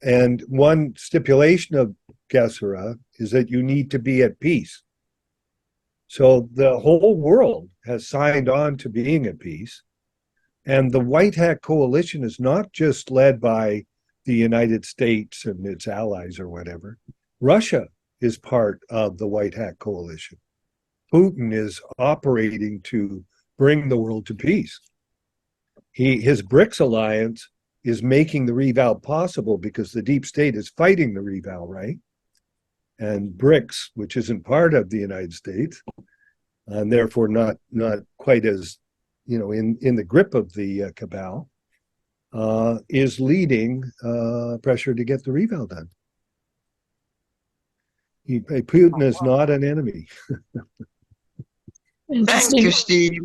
And one stipulation of GESRA is that you need to be at peace. So the whole world has signed on to being at peace. And the White Hat Coalition is not just led by the United States and its allies or whatever. Russia is part of the White Hat Coalition. Putin is operating to bring the world to peace. His BRICS alliance is making the reval possible because the deep state is fighting the reval, right? and BRICS, which isn't part of the United States, and therefore not quite as, in the grip of the cabal, is leading pressure to get the reval done. Putin is not an enemy. Thank Interesting. you, Steve.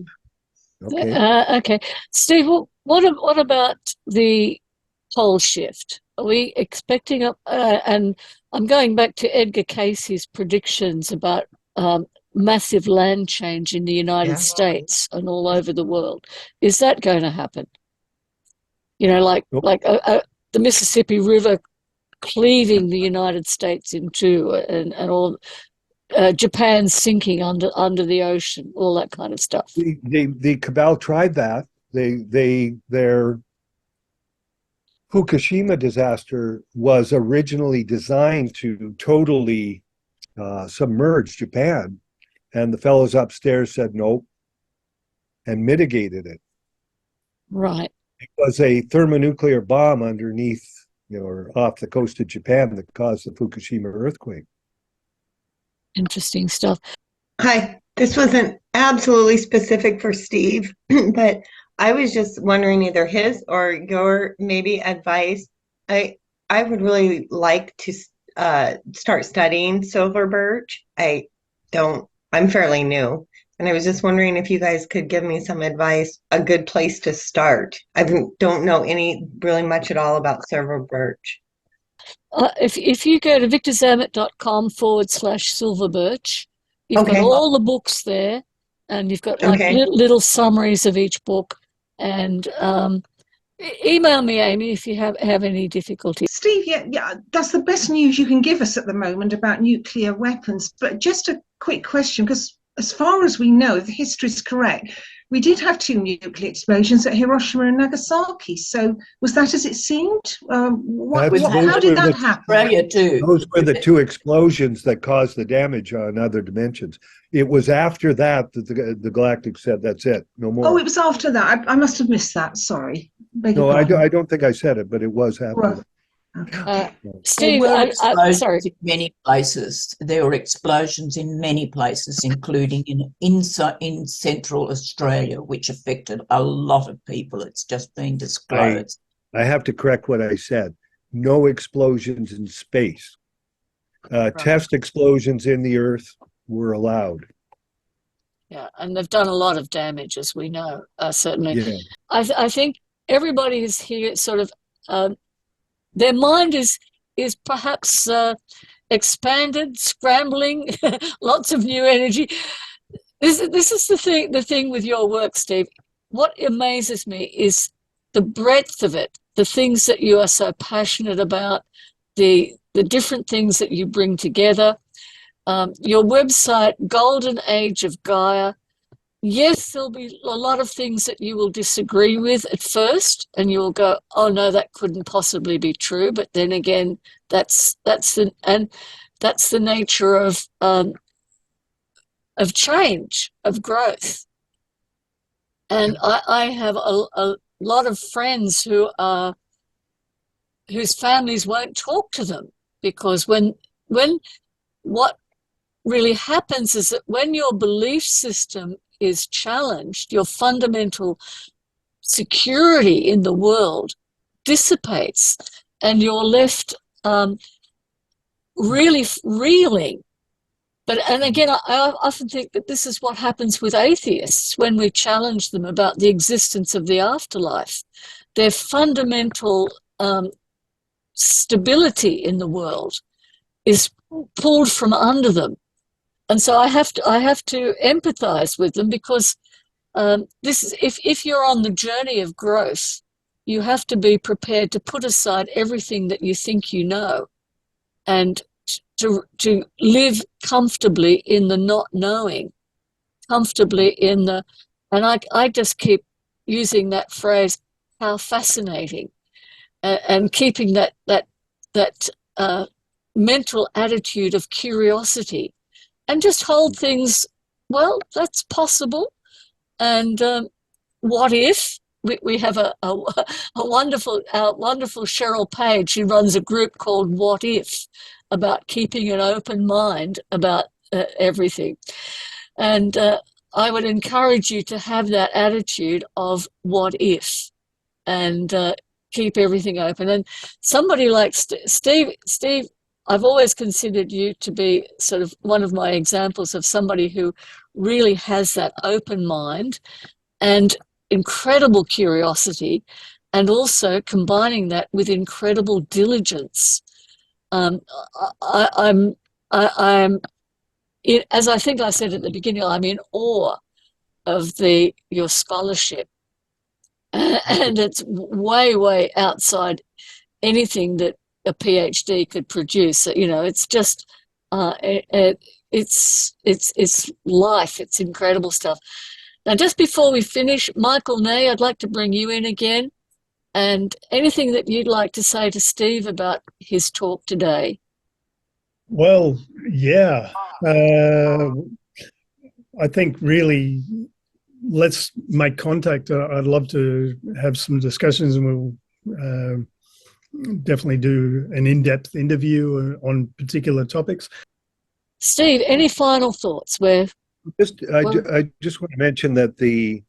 Okay. Okay, Steve. What about the pole shift? Are we expecting and I'm going back to Edgar Casey's predictions about massive land change in the United States and all over the world. Is that going to happen? Like the Mississippi River cleaving the United States in two, and all Japan sinking under the ocean, all that kind of stuff. The cabal tried that. Their Fukushima disaster was originally designed to totally submerge Japan, and the fellows upstairs said nope and mitigated it. Right. It was a thermonuclear bomb underneath, or off the coast of Japan that caused the Fukushima earthquake. Interesting stuff. Hi, this wasn't absolutely specific for Steve, but I was just wondering either his or your maybe advice. I would really like to start studying silver birch. I'm fairly new, and I was just wondering if you guys could give me some advice, a good place to start. I don't know really much at all about silver birch. If you go to victorzammit.com/silverbirch, you've got all the books there, and you've got little summaries of each book. And email me, Amy, if you have any difficulty. Steve, yeah, that's the best news you can give us at the moment about nuclear weapons. But just a quick question, because as far as we know, if the history is correct, we did have 2 nuclear explosions at Hiroshima and Nagasaki. So was that as it seemed? How did that happen? Australia too. Those were the 2 explosions that caused the damage on other dimensions. It was after that the Galactic said, that's it, no more. Oh, it was after that. I must have missed that. Sorry. No, I don't think I said it, but it was after that. Okay. Steve, there were explosions sorry. in many places. There were explosions in many places, including in central Australia, which affected a lot of people. It's just been disclosed. I have to correct what I said. No explosions in space. Test explosions in the Earth were allowed. Yeah, and they've done a lot of damage, as we know, certainly. Yeah. I think everybody is here sort of their mind is perhaps expanded, scrambling, lots of new energy. This is the thing with your work, Steve. What amazes me is the breadth of it, the things that you are so passionate about, the different things that you bring together. Your website, Golden Age of Gaia. Yes, there'll be a lot of things that you will disagree with at first, and you will go, "Oh no, that couldn't possibly be true." But then again, that's the nature of change, of growth. And I have a lot of friends whose families won't talk to them, because when what really happens is that when your belief system is challenged, your fundamental security in the world dissipates, and you're left really reeling. And again, I often think that this is what happens with atheists when we challenge them about the existence of the afterlife. Their fundamental stability in the world is pulled from under them. And so I have to empathize with them, because this is if you're on the journey of growth, you have to be prepared to put aside everything that you think you know, and to live comfortably in the not knowing, comfortably in the, and I just keep using that phrase, how fascinating, and keeping that mental attitude of curiosity. And just hold things, well, that's possible. And what if? We have a wonderful Cheryl Page, who runs a group called What If? about keeping an open mind about everything. And I would encourage you to have that attitude of what if, and keep everything open. And somebody like Steve, I've always considered you to be sort of one of my examples of somebody who really has that open mind and incredible curiosity, and also combining that with incredible diligence. I'm, as I think I said at the beginning, I'm in awe of your scholarship, and it's way outside anything that a PhD could produce. You know, it's just it's life. It's incredible stuff. Now, just before we finish, Michael Ney, I'd like to bring you in again, and anything that you'd like to say to Steve about his talk today. Well, yeah. I think really let's make contact. I'd love to have some discussions, and we'll definitely do an in-depth interview on particular topics. Steve, any final thoughts? I just want to mention that the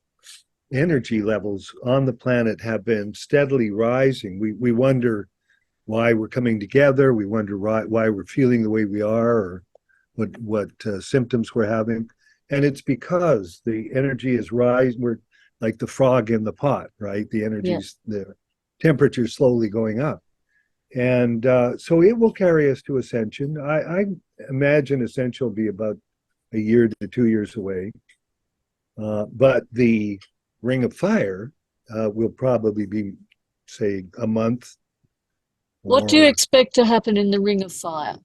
energy levels on the planet have been steadily rising. We wonder why we're coming together. We wonder why we're feeling the way we are, or what symptoms we're having. And it's because the energy is rising. We're like the frog in the pot, right? The energy's, the temperature is slowly going up. And so it will carry us to ascension. I imagine ascension will be about a year to 2 years away. But the Ring of Fire will probably be, say, a month. What do you expect to happen in the Ring of Fire?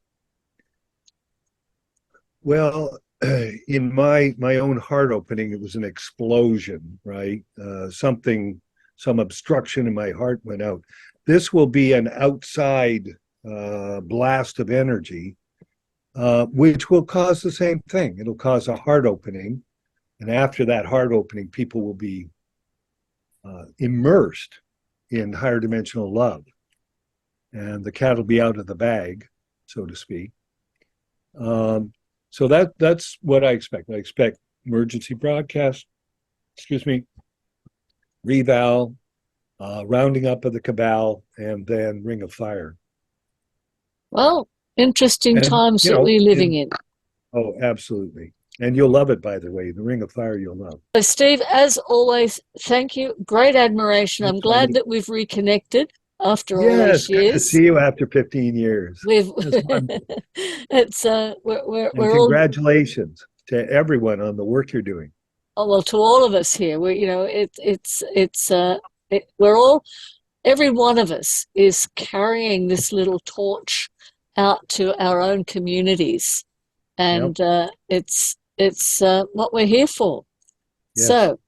Well, in my own heart opening, it was an explosion, right? Some obstruction in my heart went out. This will be an outside blast of energy, which will cause the same thing. It'll cause a heart opening. And after that heart opening, people will be immersed in higher dimensional love. And the cat will be out of the bag, so to speak. So that's what I expect. I expect emergency broadcast, reval, rounding up of the cabal, and then Ring of Fire. Well, interesting times that we're living in. Oh, absolutely. And you'll love it, by the way. The Ring of Fire you'll love. So, Steve, as always, thank you. Great admiration. I'm glad that we've reconnected after all these years. Good to see you after 15 years. It's we're congratulations to everyone on the work you're doing. Oh, well, to all of us here, we're all, every one of us is carrying this little torch out to our own communities, and it's what we're here for. Yes. So